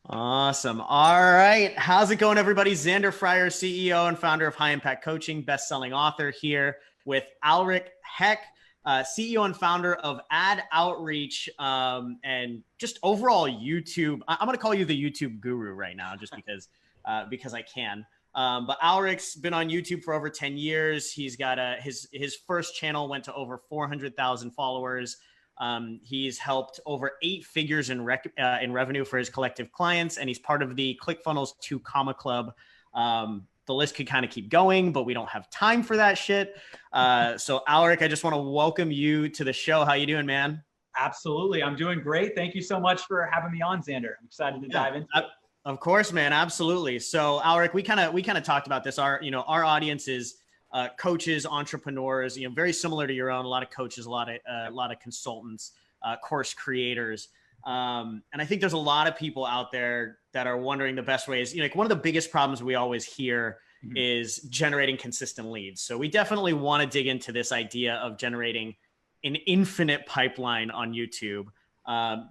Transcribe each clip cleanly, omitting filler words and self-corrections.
Awesome. All right. How's it going, everybody? Zander Fryer, CEO and founder of High Impact Coaching, best-selling author here with Aleric Heck, CEO and founder of Ad Outreach, and just overall YouTube. I'm going to call you the YouTube guru right now, just because I can. But Aleric's been on YouTube for over 10 years. He's got his first channel went to over 400,000 followers. He's helped over 8 figures in revenue for his collective clients, and he's part of the ClickFunnels 2 Comma Club. The list could kind of keep going, but we don't have time for that shit. So Aleric, I just want to welcome you to the show. How you doing, man? Absolutely. I'm doing great. Thank you so much for having me on, Zander. I'm excited to dive into it. Of course, man. Absolutely. So Aleric, we kind of talked about this. Our audience is coaches, entrepreneurs, very similar to your own. A lot of coaches, a lot of consultants, course creators, and I think there's a lot of people out there that are wondering the best ways. Like one of the biggest problems we always hear is generating consistent leads. So we definitely want to dig into this idea of generating an infinite pipeline on YouTube.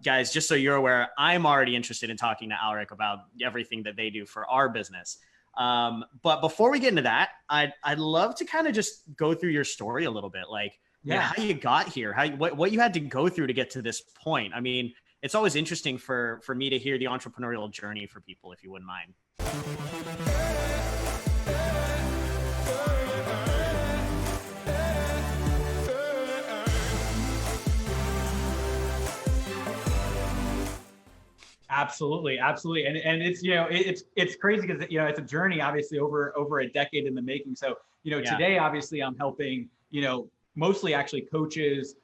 Guys, just so you're aware, I'm already interested in talking to Aleric about everything that they do for our business. But before we get into that, I'd love to kind of just go through your story a little bit, like how you got here, what you had to go through to get to this point. I mean, it's always interesting for me to hear the entrepreneurial journey for people, if you wouldn't mind. Absolutely. Absolutely. And it's, it's crazy because, it's a journey, obviously over a decade in the making. So, today, obviously I'm helping, mostly actually coaches,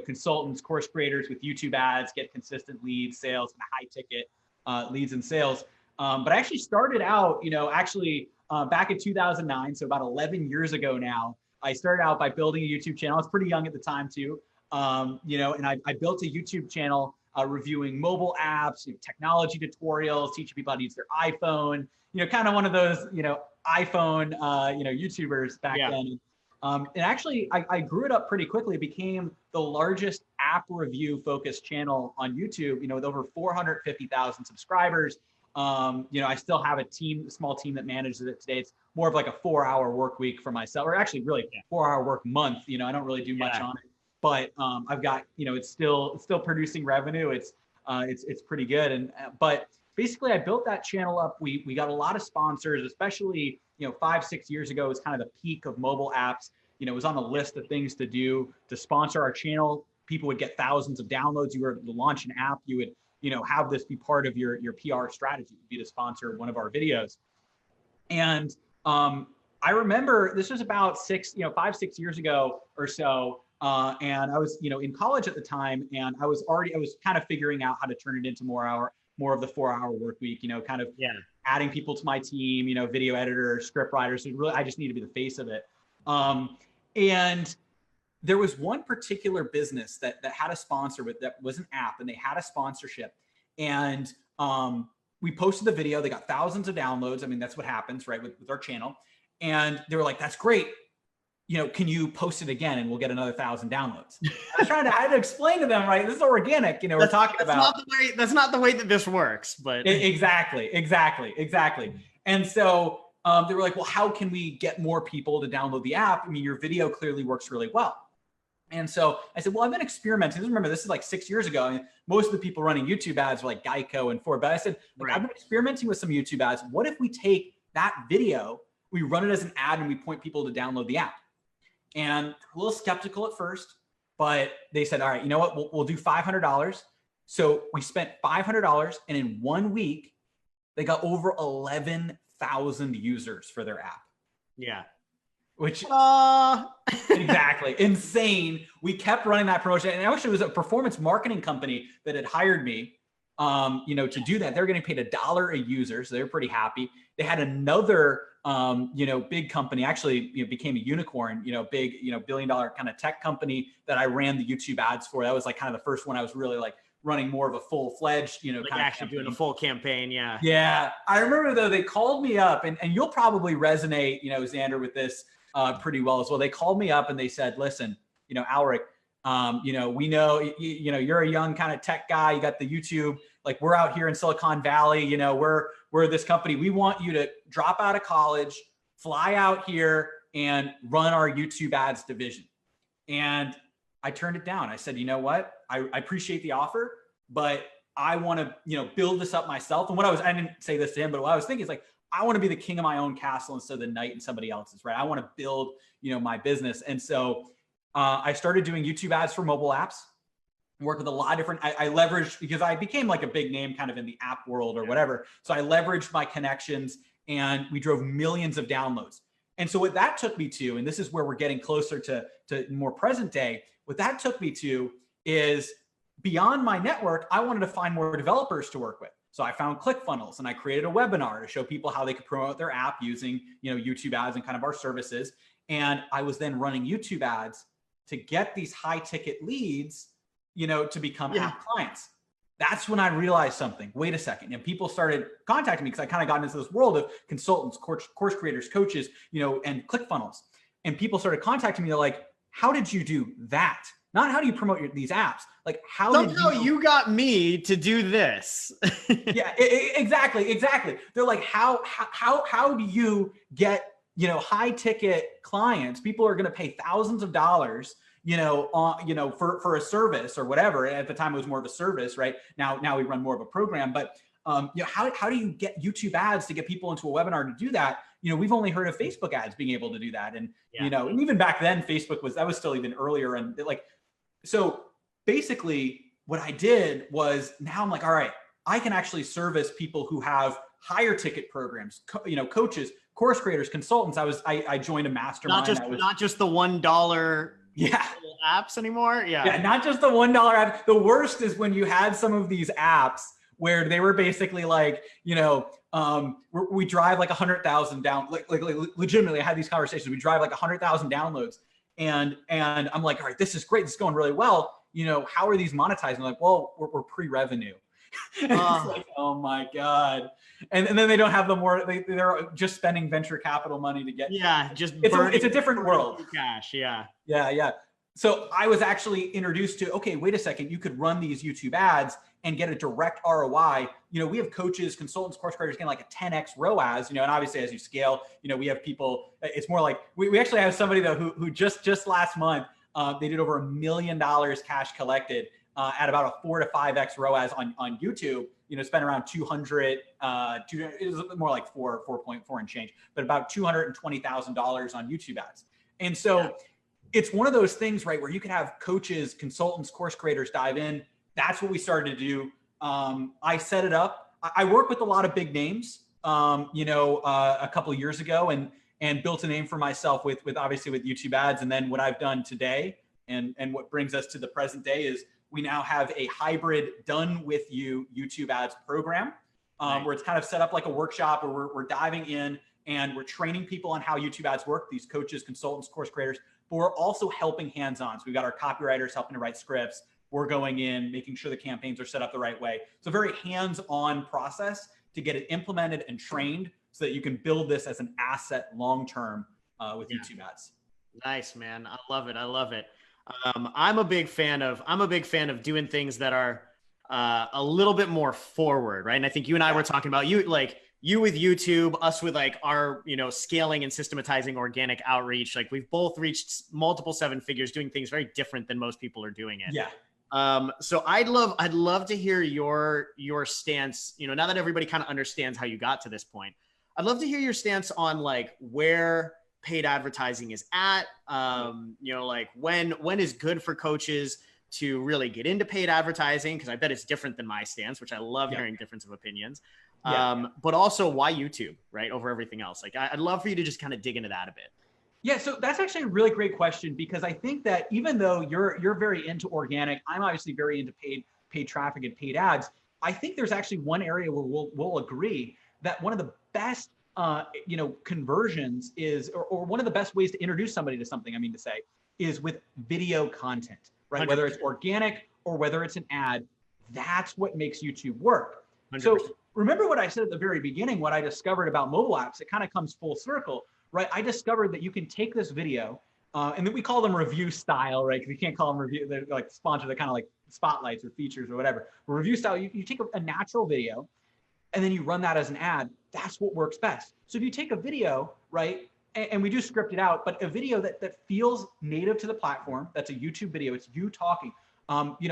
consultants, course creators with YouTube ads, get consistent leads, sales, and high ticket leads and sales. But I actually started out, back in 2009. So about 11 years ago now, I started out by building a YouTube channel. I was pretty young at the time too. And I built a YouTube channel reviewing mobile apps, technology tutorials, teaching people how to use their iPhone, kind of one of those, iPhone, YouTubers back then. And actually, I grew it up pretty quickly. It became the largest app review focused channel on YouTube, with over 450,000 subscribers. I still have a small team that manages it today. It's more of like a 4-hour work week for myself, or actually really 4-hour work month. I don't really do much on it. But I've got, it's still producing revenue. It's pretty good. But basically I built that channel up. We got a lot of sponsors, especially, 5-6 years ago was kind of the peak of mobile apps. It was on the list of things to do to sponsor our channel. People would get thousands of downloads. You were to launch an app. You would, have this be part of your PR strategy, be to sponsor one of our videos. And I remember this was about 5-6 years ago or so. And I was, in college at the time, and I was kind of figuring out how to turn it into more of the 4-hour work week, kind of adding people to my team, video editor, script writer. So really, I just need to be the face of it. And there was one particular business that had a sponsor that was an app, and they had a sponsorship. And we posted the video. They got thousands of downloads. I mean, that's what happens, right, with our channel. And they were like, "That's great. Can you post it again and we'll get another 1,000 downloads?" I had to explain to them, right? This is organic, we're talking about. That's not the way that this works, but. Exactly. And so they were like, "Well, how can we get more people to download the app? I mean, your video clearly works really well." And so I said, "Well, I've been experimenting." Remember, this is like 6 years ago. I mean, most of the people running YouTube ads were like Geico and Ford. But I said, I've been experimenting with some YouTube ads. What if we take that video, we run it as an ad, and we point people to download the app? And a little skeptical at first, but they said, "All right, you know what? We'll do $500. So we spent $500, and in 1 week, they got over 11,000 users for their app. Yeah. Which exactly insane. We kept running that promotion, and actually it was a performance marketing company that had hired me, to do that. They're getting paid $1 a user, so they're pretty happy. They had another big company, actually, became a unicorn, big, billion-dollar kind of tech company that I ran the YouTube ads for. That was like kind of the first one I was really like running more of a full-fledged, like kind actually of doing a full campaign. Yeah. Yeah. I remember though, they called me up, and you'll probably resonate, Zander, with this pretty well as well. They called me up and they said, "Listen, Aleric, we know, you're a young kind of tech guy. You got the YouTube like, we're out here in Silicon Valley, you know, we're this company. We want you to drop out of college, fly out here and run our YouTube ads division. And I turned it down. I said, you know what? I appreciate the offer, but I want to, you know, build this up myself. And I didn't say this to him, but what I was thinking is like, I want to be the king of my own castle instead of the knight in somebody else's, right? I want to build, you know, my business. And so I started doing YouTube ads for mobile apps, work with a lot of different, I leveraged, because I became like a big name kind of in the app world or whatever. So I leveraged my connections and we drove millions of downloads. And so what that took me to, and this is where we're getting closer to more present day, what that took me to is beyond my network, I wanted to find more developers to work with. So I found ClickFunnels and I created a webinar to show people how they could promote their app using, you know, YouTube ads and kind of our services. And I was then running YouTube ads to get these high ticket leads, you know, to become app clients. That's when I realized something. Wait a second. And people started contacting me because I kind of got into this world of consultants, course creators, coaches, you know, and ClickFunnels. And people started contacting me. They're like, how did you do that? Not how do you promote these apps? Like how somehow you got me to do this. Yeah, exactly. They're like, how do you get, you know, high ticket clients? People are going to pay thousands of dollars, you know, for a service or whatever. At the time, it was more of a service, right? Now we run more of a program. But you know, how do you get YouTube ads to get people into a webinar to do that? You know, we've only heard of Facebook ads being able to do that, and you know, and even back then, Facebook was still even earlier, and like, so basically, what I did was now I'm like, all right, I can actually service people who have higher ticket programs, you know, coaches, course creators, consultants. I joined a mastermind. Not just the $1 apps anymore. Yeah, not just the $1 app. The worst is when you had some of these apps where they were basically like, you know, we drive like 100,000 down, like legitimately I had these conversations. We drive like 100,000 downloads and I'm like, all right, this is great. This is going really well. You know, how are these monetizing? I'm like, well, we're pre-revenue. It's like, oh my God. And then they don't have the more, they're just spending venture capital money to get. It's a different world. Cash. Yeah. So I was actually introduced to, okay, wait a second, you could run these YouTube ads and get a direct ROI. You know, we have coaches, consultants, course creators getting like a 10x ROAS, you know, and obviously as you scale, you know, we have people, it's more like, we actually have somebody though, who just last month, they did over $1 million cash collected at about a 4 to 5x ROAS on YouTube, you know, spent around 200, it was more like 4.4 and change, but about $220,000 on YouTube ads. And so it's one of those things, right, where you can have coaches, consultants, course creators dive in. That's what we started to do. I set it up. I work with a lot of big names, you know, a couple of years ago and built a name for myself with obviously with YouTube ads. And then what I've done today and what brings us to the present day is we now have a hybrid done with you YouTube ads program where it's kind of set up like a workshop where we're diving in and we're training people on how YouTube ads work, these coaches, consultants, course creators, but we're also helping hands-on. So we've got our copywriters helping to write scripts. We're going in, making sure the campaigns are set up the right way. It's a very hands-on process to get it implemented and trained so that you can build this as an asset long-term with YouTube ads. Nice, man. I love it. I'm a big fan of doing things that are a little bit more forward, right? And I think you and I were talking about you with YouTube, us with like our, you know, scaling and systematizing organic outreach. Like we've both reached multiple 7 figures doing things very different than most people are doing it. Yeah. So I'd love to hear your stance, you know, now that everybody kind of understands how you got to this point, I'd love to hear your stance on like where paid advertising is at, you know, like when is good for coaches to really get into paid advertising? Cause I bet it's different than my stance, which I love hearing difference of opinions. But also why YouTube, right? Over everything else. Like I'd love for you to just kind of dig into that a bit. Yeah, so that's actually a really great question because I think that even though you're very into organic, I'm obviously very into paid traffic and paid ads. I think there's actually one area where we'll agree that one of the best you know, conversions is, or one of the best ways to introduce somebody to something, I mean to say, is with video content, right? 100%. Whether it's organic or whether it's an ad, that's what makes YouTube work. 100%. So remember what I said at the very beginning, what I discovered about mobile apps, it kind of comes full circle. Right, I discovered that you can take this video, and then we call them review style, right? Because you can't call them review, they're like sponsored, they're kind of like spotlights or features or whatever. But review style, you take a natural video and then you run that as an ad. That's what works best. So if you take a video, right, and we do script it out, but a video that feels native to the platform, that's a YouTube video, it's you talking.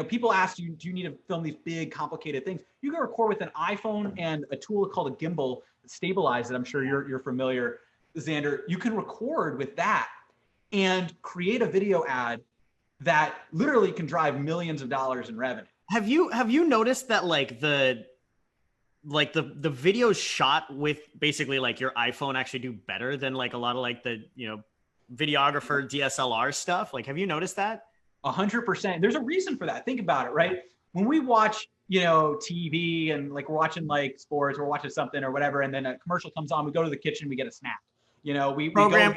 People ask you, do you need to film these big, complicated things? You can record with an iPhone and a tool called a gimbal, Stabilize it. I'm sure you're familiar, Zander. You can record with that and create a video ad that literally can drive millions of dollars in revenue. Have you noticed that the videos shot with basically like your iPhone actually do better than like a lot of like the videographer DSLR stuff? Like, have you noticed that? 100%. There's a reason for that. Think about it, right? When we watch, TV and like we're watching like sports, we're watching something or whatever, and then a commercial comes on, we go to the kitchen, we get a snack.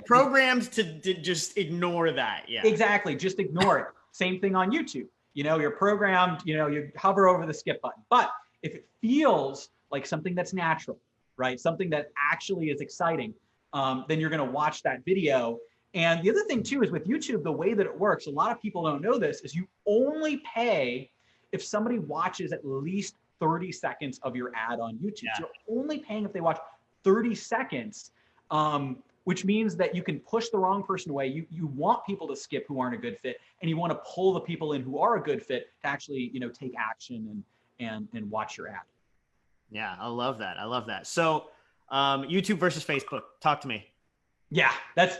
Programmed to just ignore that. Yeah, exactly. Just ignore it. Same thing on YouTube. You're programmed, you hover over the skip button. But if it feels like something that's natural, right? Something that actually is exciting, then you're going to watch that video. And the other thing too is with YouTube, the way that it works, a lot of people don't know this, is you only pay if somebody watches at least 30 seconds of your ad on YouTube. Yeah. So you're only paying if they watch 30 seconds, which means that you can push the wrong person away. You want people to skip who aren't a good fit, and you want to pull the people in who are a good fit to actually, take action and watch your ad. Yeah, I love that. So YouTube versus Facebook, talk to me. Yeah, that's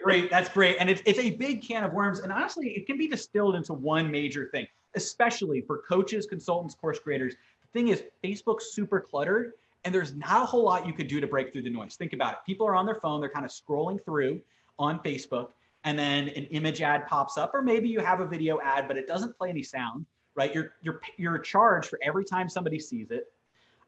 great. And it's a big can of worms. And honestly, it can be distilled into one major thing, especially for coaches, consultants, course creators. The thing is, Facebook's super cluttered and there's not a whole lot you could do to break through the noise. Think about it. People are on their phone. They're kind of scrolling through on Facebook, and then an image ad pops up, or maybe you have a video ad, but it doesn't play any sound, right? You're charged for every time somebody sees it.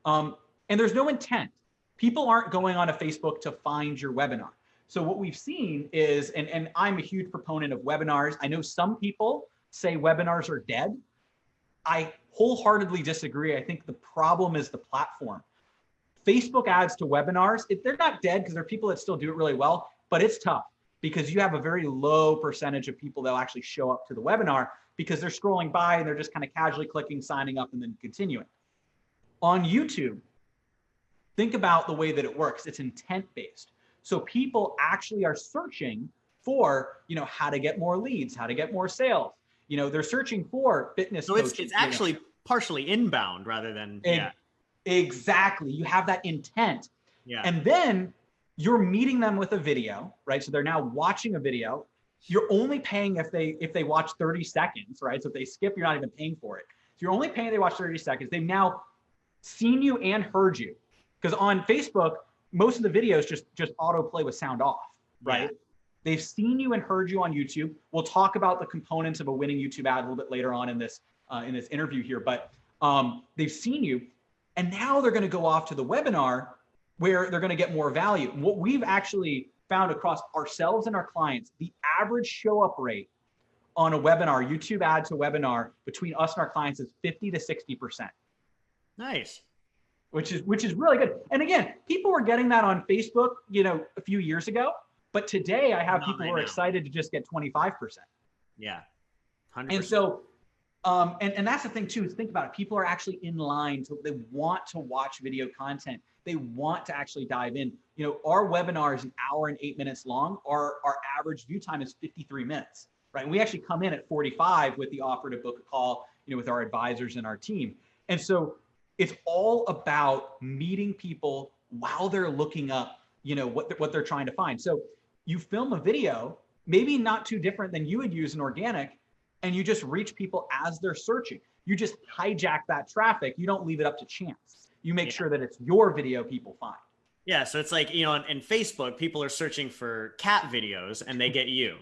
And there's no intent. People aren't going on to Facebook to find your webinar. So what we've seen is, and I'm a huge proponent of webinars. I know some people say webinars are dead. I wholeheartedly disagree. I think the problem is the platform. Facebook ads to webinars, they're not dead because there are people that still do it really well, but it's tough because you have a very low percentage of people that will actually show up to the webinar because they're scrolling by and they're just kind of casually clicking, signing up, and then continuing. On YouTube, think about the way that it works. It's intent-based. So people actually are searching for, how to get more leads, how to get more sales. They're searching for fitness coaches. So it's actually partially inbound rather than, Exactly. You have that intent. Yeah. And then you're meeting them with a video, right? So they're now watching a video. You're only paying if they watch 30 seconds, right? So if they skip, you're not even paying for it. So you're only paying if they watch 30 seconds. They've now seen you and heard you. Because on Facebook, most of the videos just autoplay with sound off, right? Yeah. They've seen you and heard you on YouTube. We'll talk about the components of a winning YouTube ad a little bit later on in this interview here, but they've seen you, and now they're going to go off to the webinar where they're going to get more value. And what we've actually found across ourselves and our clients, the average show up rate on a webinar, YouTube ad to webinar, between us and our clients is 50 to 60%. Nice. Which is really good. And again, people were getting that on Facebook, a few years ago, but today I have people who are excited to just get 25%. Yeah. 100%. And so, and that's the thing too, is think about it. People are actually in line they want to watch video content. They want to actually dive in. Our webinar is an hour and 8 minutes long. Our average view time is 53 minutes, right? And we actually come in at 45 with the offer to book a call, with our advisors and our team. And so it's all about meeting people while they're looking up, what they're trying to find. So you film a video, maybe not too different than you would use in organic, and you just reach people as they're searching. You just hijack that traffic. You don't leave it up to chance. You make sure that it's your video people find. Yeah. So it's like, in Facebook, people are searching for cat videos and they get you.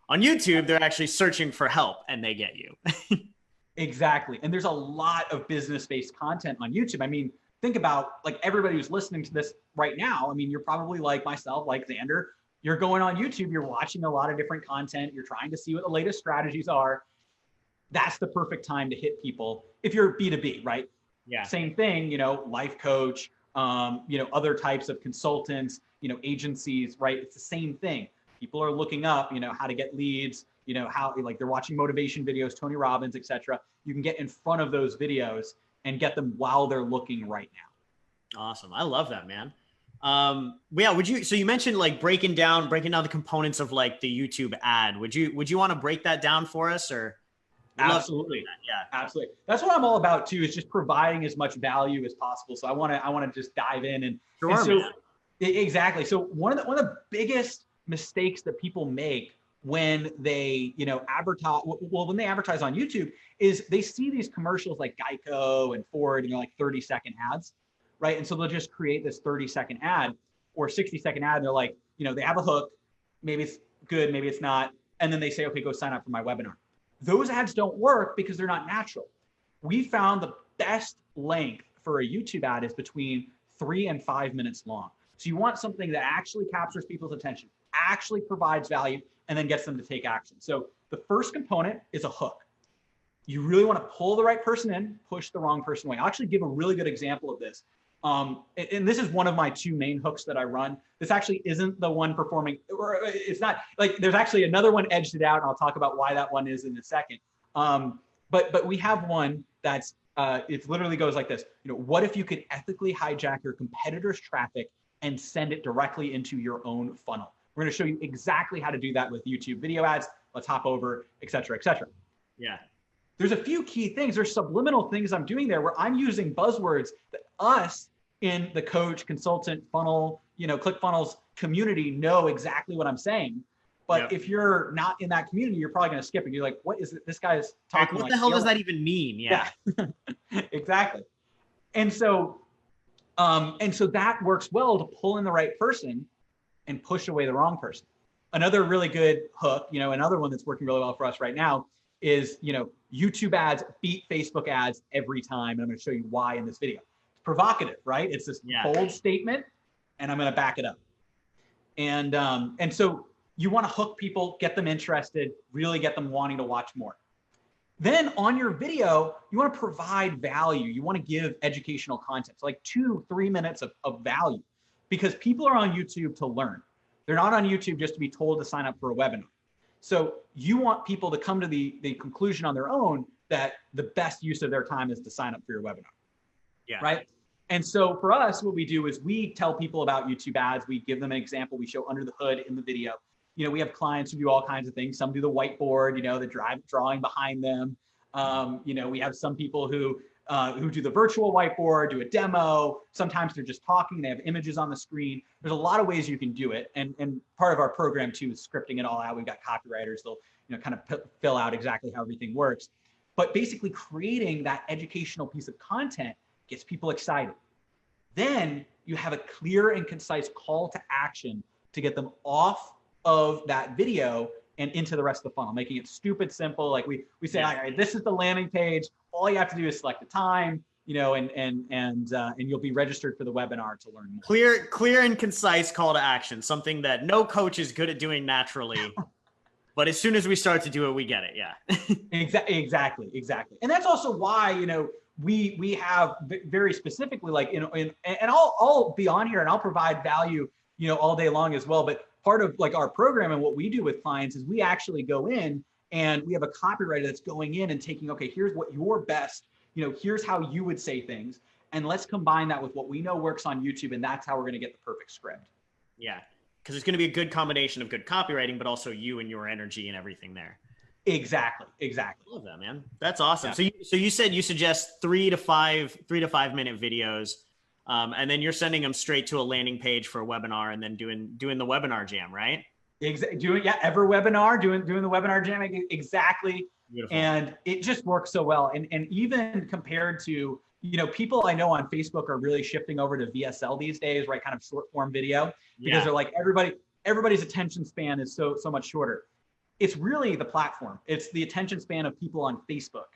On YouTube, they're actually searching for help and they get you. Exactly. And there's a lot of business-based content on YouTube. I mean, think about like everybody who's listening to this right now. I mean, you're probably like myself, like Zander, you're going on YouTube, you're watching a lot of different content. You're trying to see what the latest strategies are. That's the perfect time to hit people. If you're B2B, right? Yeah. Same thing, life coach, other types of consultants, agencies, right? It's the same thing. People are looking up, how to get leads, how like they're watching motivation videos, Tony Robbins, etc. you can get in front of those videos and get them while they're looking right now. Awesome. I love that, man. Yeah. So you mentioned like breaking down the components of like the YouTube ad. Would you want to break that down for us, or? Absolutely. Yeah, absolutely. That's what I'm all about too, is just providing as much value as possible. So I want to just dive in and, sure, and so man. Exactly. So one of the biggest mistakes that people make when they, when they advertise on YouTube is they see these commercials like Geico and Ford, like 30-second ads, right? And so they'll just create this 30-second ad or 60-second ad. And they're like, they have a hook, maybe it's good, maybe it's not. And then they say, okay, go sign up for my webinar. Those ads don't work because they're not natural. We found the best length for a YouTube ad is between 3 and 5 minutes long. So you want something that actually captures people's attention, actually provides value, and then gets them to take action. So the first component is a hook. You really want to pull the right person in, push the wrong person away. I'll actually give a really good example of this. And this is one of my 2 main hooks that I run. This actually isn't the one performing, or it's not, like there's actually another one edged it out, and I'll talk about why that one is in a second. But we have one that's, it literally goes like this. What if you could ethically hijack your competitor's traffic and send it directly into your own funnel? We're going to show you exactly how to do that with YouTube video ads. Let's hop over, et cetera, et cetera. Yeah. There's a few key things. There's subliminal things I'm doing there where I'm using buzzwords that us in the coach, consultant, funnel, ClickFunnels community know exactly what I'm saying. But if you're not in that community, you're probably going to skip it. You're like, what is it? This guy's talking like, what the hell does that even mean? Yeah. Exactly. And so that works well to pull in the right person and push away the wrong person. Another really good hook, another one that's working really well for us right now is, YouTube ads beat Facebook ads every time. And I'm going to show you why in this video. It's provocative, right? It's this bold statement, and I'm going to back it up. And so you want to hook people, get them interested, really get them wanting to watch more. Then on your video, you want to provide value. You want to give educational content, so like 2-3 minutes of value, because people are on YouTube to learn. They're not on YouTube just to be told to sign up for a webinar. So you want people to come to the conclusion on their own that the best use of their time is to sign up for your webinar. Yeah. Right. And so for us, what we do is we tell people about YouTube ads. We give them an example. We show under the hood in the video. We have clients who do all kinds of things. Some do the whiteboard, the drawing behind them. We have some people who do the virtual whiteboard, do a demo. Sometimes they're just talking. They have images on the screen. There's a lot of ways you can do it. And part of our program too is scripting it all out. We've got copywriters. They'll kind of fill out exactly how everything works. But basically creating that educational piece of content gets people excited. Then you have a clear and concise call to action to get them off of that video and into the rest of the funnel, making it stupid simple. Like we say, all right, this is the landing page. All you have to do is select a time, and you'll be registered for the webinar to learn more. Clear and concise call to action, something that no coach is good at doing naturally. But as soon as we start to do it, we get it. Yeah. Exactly. And that's also why, we have very specifically, like, and I'll be on here and I'll provide value, all day long as well. But part of like our program and what we do with clients is we actually go in and we have a copywriter that's going in and taking, okay, here's what your best, here's how you would say things. And let's combine that with what we know works on YouTube. And that's how we're going to get the perfect script. Yeah. Because it's going to be a good combination of good copywriting, but also you and your energy and everything there. Exactly. I love that, man. That's awesome. Yeah. So you said you suggest 3 to 5 minute videos. And then you're sending them straight to a landing page for a webinar and then doing the webinar jam, right? Every webinar, doing the webinar jam. Exactly. Beautiful. And it just works so well. And even compared to, people I know on Facebook are really shifting over to VSL these days, right? Kind of short form video, because they're like, everybody's attention span is so much shorter. It's really the platform. It's the attention span of people on Facebook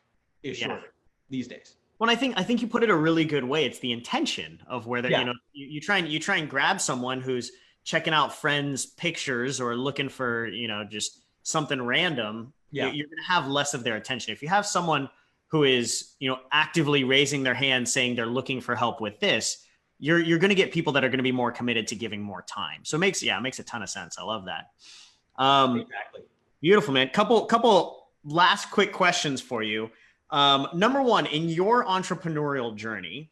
is shorter these days. Well, I think you put it a really good way. It's the intention of where they're, you try and grab someone who's checking out friends' pictures or looking for, just something random. You're going to have less of their attention. If you have someone who is, actively raising their hand saying they're looking for help with this, you're going to get people that are going to be more committed to giving more time. So it makes a ton of sense. I love that. Exactly. Beautiful, man. Couple last quick questions for you. Number one, in your entrepreneurial journey,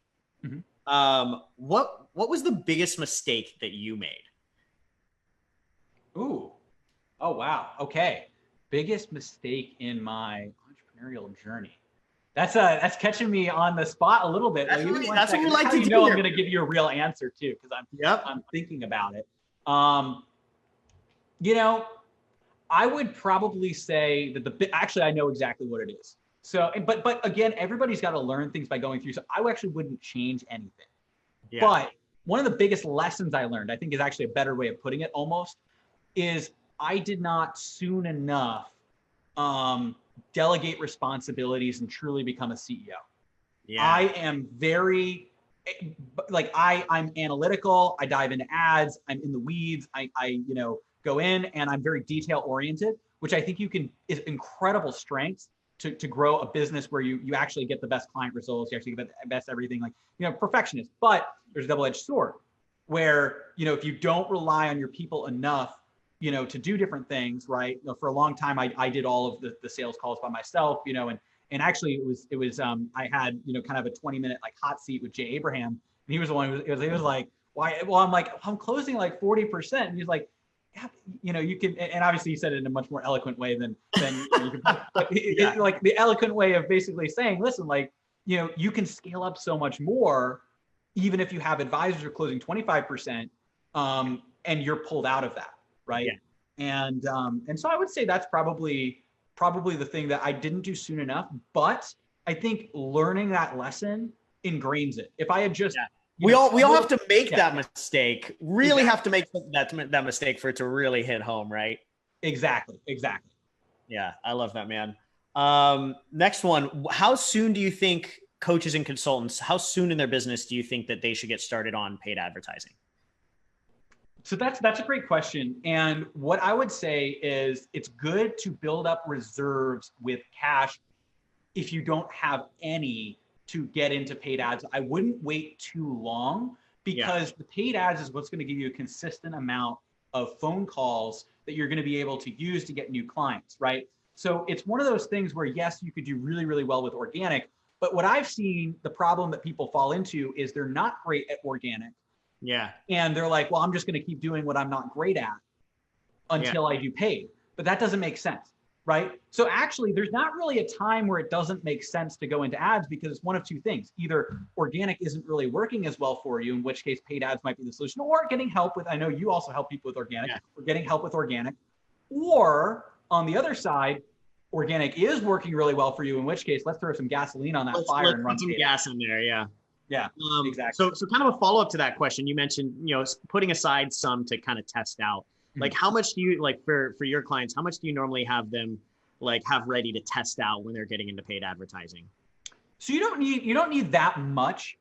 what was the biggest mistake that you made? Ooh. Oh, wow. Okay. Biggest mistake in my entrepreneurial journey. That's catching me on the spot a little bit. That's what we like to do. I'm going to give you a real answer too, because I'm thinking about it. I would probably say that actually I know exactly what it is. So, but again, everybody's got to learn things by going through. So I actually wouldn't change anything. Yeah. But one of the biggest lessons I learned, I think is actually a better way of putting it almost, is I did not soon enough delegate responsibilities and truly become a CEO. Yeah. I am very, I'm analytical. I dive into ads. I'm in the weeds. I go in and I'm very detail oriented, which I think is incredible strengths to grow a business where you actually get the best client results. You actually get the best everything, perfectionist. But there's a double-edged sword where, if you don't rely on your people enough, to do different things, right? For a long time, I did all of the sales calls by myself, and actually it was I had, kind of a 20-minute hot seat with Jay Abraham. And he was the one who was like, why? Well, I'm like, I'm closing 40%. And he's like, yeah, you can, and obviously he said it in a much more eloquent way than you can, but the eloquent way of basically saying, listen, you can scale up so much more, even if you have advisors who are closing 25%, and you're pulled out of that. Right. Yeah. And so I would say that's probably the thing that I didn't do soon enough, but I think learning that lesson ingrains it. If I had just, we all have to make that mistake, really have to make that mistake for it to really hit home. Right. Exactly. Yeah. I love that, man. Next one. How soon do you think coaches and consultants, how soon in their business do you think that they should get started on paid advertising? So that's a great question. And what I would say is it's good to build up reserves with cash if you don't have any to get into paid ads. I wouldn't wait too long because the paid ads is what's going to give you a consistent amount of phone calls that you're going to be able to use to get new clients, right? So it's one of those things where, yes, you could do really, really well with organic. But what I've seen, the problem that people fall into is they're not great at organic. Yeah. And they're like, well, I'm just going to keep doing what I'm not great at until I do paid. But that doesn't make sense, right? So actually, there's not really a time where it doesn't make sense to go into ads because it's one of two things. Either organic isn't really working as well for you, in which case paid ads might be the solution, or getting help with, I know you also help people with organic, or getting help with organic. Or on the other side, organic is working really well for you, in which case, let's throw some gasoline on that fire and run some gas in there. Yeah. Yeah, exactly. So kind of a follow up to that question, you mentioned, putting aside some to kind of test out, how much do you for your clients, how much do you normally have them have ready to test out when they're getting into paid advertising? So you don't need that much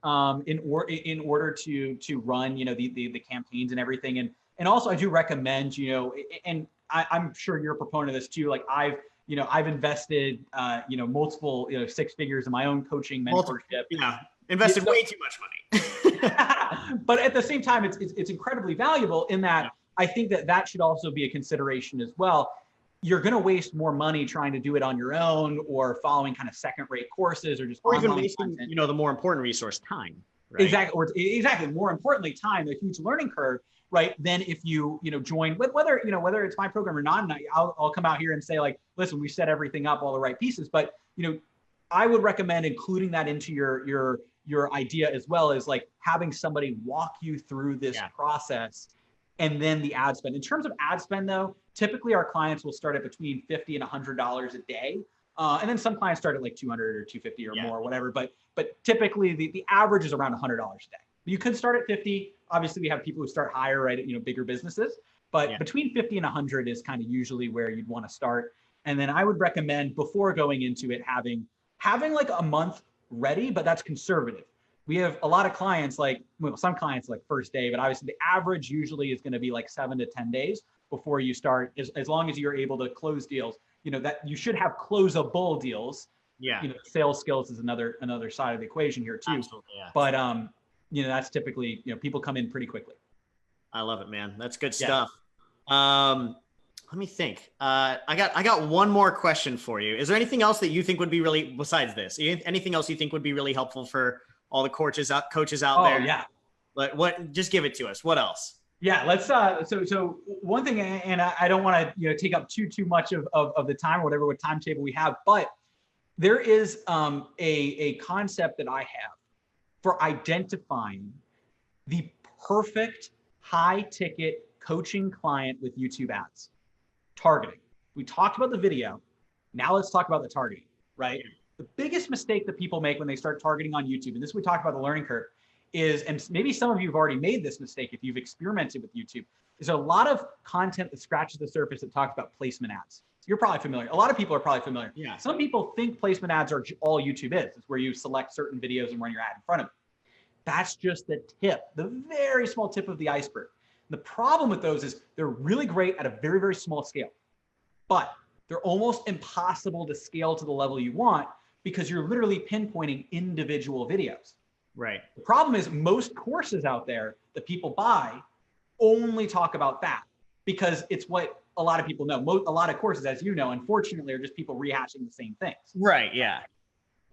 in order to run, the campaigns and everything. And also I do recommend, and I'm sure you're a proponent of this too. I've invested, multiple, 6 figures in my own coaching mentorship. Yeah. Invested way too much money. But at the same time, it's incredibly valuable in that I think that should also be a consideration as well. You're going to waste more money trying to do it on your own or following kind of second-rate courses or just even wasting, the more important resource, time. Right? Exactly. More importantly, time, a huge learning curve, right? Then if you, join with whether it's my program or not, and I'll come out here and say listen, we set everything up, all the right pieces, but, I would recommend including that into your idea as well as having somebody walk you through this process and then the ad spend. In terms of ad spend though, typically our clients will start at between $50 and $100 a day. And then some clients start at $200 or $250 or more, whatever. But typically the average is around $100 a day. You could start at 50. Obviously we have people who start higher, right? At, bigger businesses, but between 50 and 100 is kind of usually where you'd want to start. And then I would recommend before going into it, having a month ready, but that's conservative. We have a lot of clients, some clients first day, but obviously the average usually is going to be 7 to 10 days before you start, as long as you're able to close deals, that you should have closable deals. Yeah. Sales skills is another side of the equation here too. Absolutely, yeah. But, that's typically, people come in pretty quickly. I love it, man. That's good stuff. Let me think. I got one more question for you. Is there anything else that you think would be really, besides this, anything else you think would be really helpful for all the coaches out there? Yeah. But just give it to us. What else? Yeah, let's so one thing, and I don't want to take up too much of the time or whatever what timetable we have, but there is a concept that I have for identifying the perfect high ticket coaching client with YouTube ads. Targeting. We talked about the video. Now let's talk about the targeting, right? The biggest mistake that people make when they start targeting on YouTube, and this we talked about the learning curve, is, and maybe some of you have already made this mistake if you've experimented with YouTube, is a lot of content that scratches the surface that talks about placement ads. You're probably familiar. A lot of people are probably familiar. Yeah. Some people think placement ads are all YouTube is. It's where you select certain videos and run your ad in front of it. That's just the tip, the very small tip of the iceberg. The problem with those is they're really great at a very, very small scale, but they're almost impossible to scale to the level you want because you're literally pinpointing individual videos. Right. The problem is most courses out there that people buy only talk about that because it's what a lot of people know. A lot of courses, as you know, unfortunately, are just people rehashing the same things. Right. Yeah.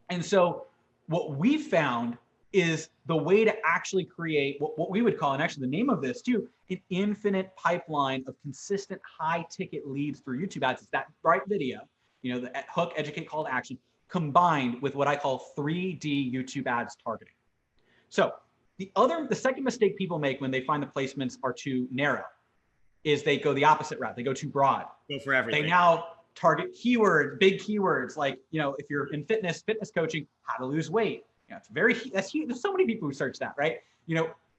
And so what we found is the way to actually create what we would call, and actually the name of this too, an infinite pipeline of consistent high ticket leads through YouTube ads. It's that right video, the hook, educate, call to action, combined with what I call 3D YouTube ads targeting. So the second mistake people make when they find the placements are too narrow is they go the opposite route. They go too broad. Go for everything. They now target keywords, big keywords, like, if you're in fitness coaching, how to lose weight. That's huge. There's so many people who search that, right?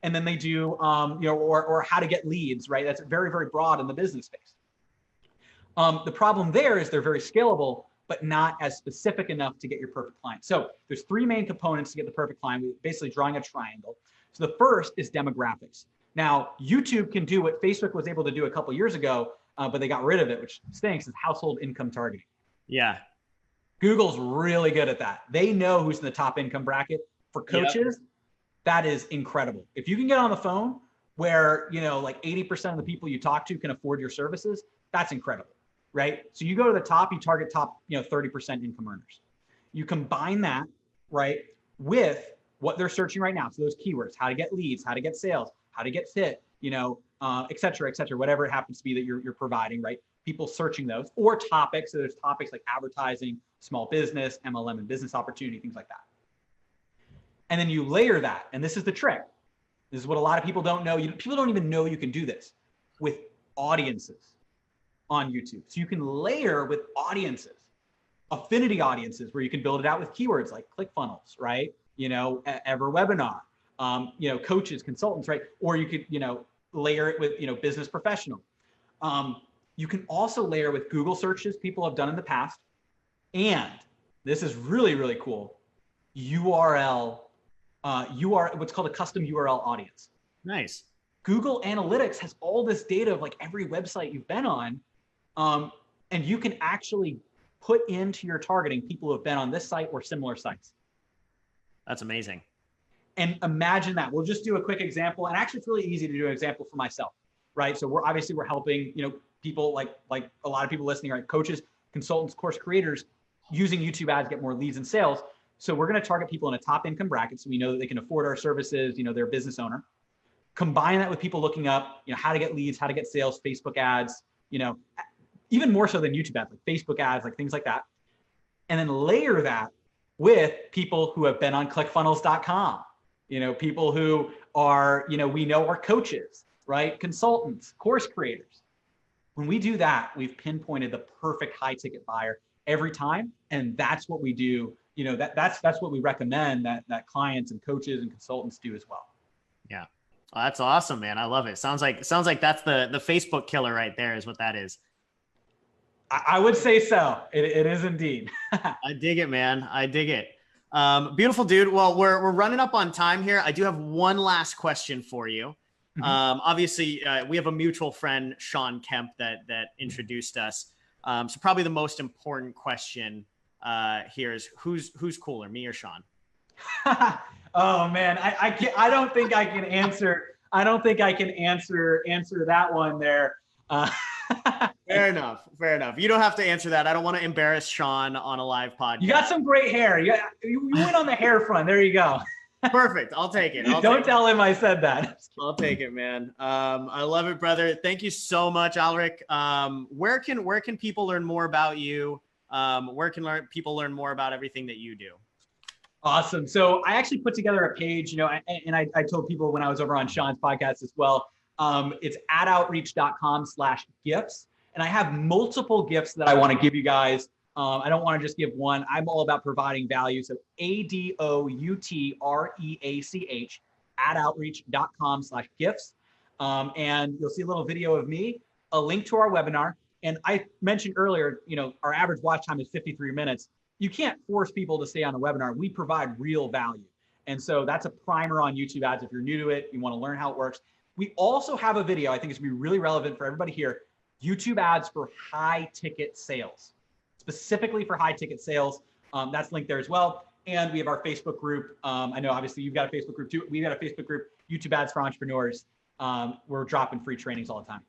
And then they do, or how to get leads, right? That's very, very broad in the business space. The problem there is they're very scalable, but not as specific enough to get your perfect client. So there's three main components to get the perfect client. We're basically drawing a triangle. So the first is demographics. Now, YouTube can do what Facebook was able to do a couple years ago, but they got rid of it, which stinks, is household income targeting. Yeah. Google's really good at that. They know who's in the top income bracket. For coaches, that is incredible. If you can get on the phone where, like 80% of the people you talk to can afford your services, that's incredible, right? So you go to the top, you target top, 30% income earners. You combine that, right, with what they're searching right now. So those keywords, how to get leads, how to get sales, how to get fit, et cetera, whatever it happens to be that you're providing, right? People searching those, or topics. So there's topics like advertising, small business, MLM and business opportunity, things like that. And then you layer that, and this is the trick. This is what a lot of people don't know. People don't even know you can do this with audiences on YouTube. So you can layer with audiences, affinity audiences, where you can build it out with keywords like ClickFunnels, right? EverWebinar, coaches, consultants, right? Or you could, layer it with, business professional. You can also layer with Google searches people have done in the past. And this is really, really cool. What's called a custom URL audience. Nice. Google Analytics has all this data of like every website you've been on. And you can actually put into your targeting people who have been on this site or similar sites. That's amazing. And imagine that. We'll just do a quick example. And actually, it's really easy to do an example for myself, right? So we're helping, people like a lot of people listening, right? Coaches, consultants, course creators using YouTube ads get more leads and sales. So we're going to target people in a top income bracket. So we know that they can afford our services, they're a business owner. Combine that with people looking up, how to get leads, how to get sales, Facebook ads, even more so than YouTube ads, like Facebook ads, like things like that. And then layer that with people who have been on ClickFunnels.com, people who are, we know are coaches, right? Consultants, course creators. When we do that, we've pinpointed the perfect high ticket buyer every time. And that's what we do. That's what we recommend that clients and coaches and consultants do as well. Yeah. Well, that's awesome, man. I love it. Sounds like that's the Facebook killer right there is what that is. I would say so. It is indeed. I dig it, man. I dig it. Beautiful, dude. Well, we're running up on time here. I do have one last question for you. Mm-hmm. Obviously, we have a mutual friend, Sean Kemp, that introduced us. So probably the most important question here is who's cooler, me or Sean? Oh man, I don't think I can answer. I don't think I can answer that one there. Fair enough. Fair enough. You don't have to answer that. I don't want to embarrass Sean on a live podcast. You got some great hair. You went on the hair front. There you go. Perfect. I'll take it. Don't tell him I said that. I'll take it, man. I love it, brother. Thank you so much, Aleric. Where can people learn more about you? Where can people learn more about everything that you do? Awesome. So I actually put together a page, and I told people when I was over on Sean's podcast as well. It's atoutreach.com/gifts. And I have multiple gifts that I want to give you guys. I don't want to just give one. I'm all about providing value. So ADOUTREACH atoutreach.com/gifts. And you'll see a little video of me, a link to our webinar. And I mentioned earlier, our average watch time is 53 minutes. You can't force people to stay on a webinar. We provide real value. And so that's a primer on YouTube ads. If you're new to it, you want to learn how it works. We also have a video, I think it's going to be really relevant for everybody here, YouTube ads for high ticket sales, specifically for high ticket sales. That's linked there as well. And we have our Facebook group. I know obviously you've got a Facebook group too. We've got a Facebook group, YouTube ads for entrepreneurs. We're dropping free trainings all the time.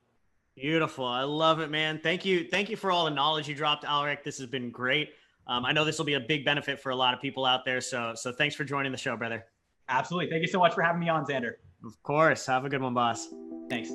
Beautiful. I love it, man. Thank you. Thank you for all the knowledge you dropped, Aleric. This has been great. I know this will be a big benefit for a lot of people out there. So thanks for joining the show, brother. Absolutely. Thank you so much for having me on, Zander. Of course. Have a good one, boss. Thanks.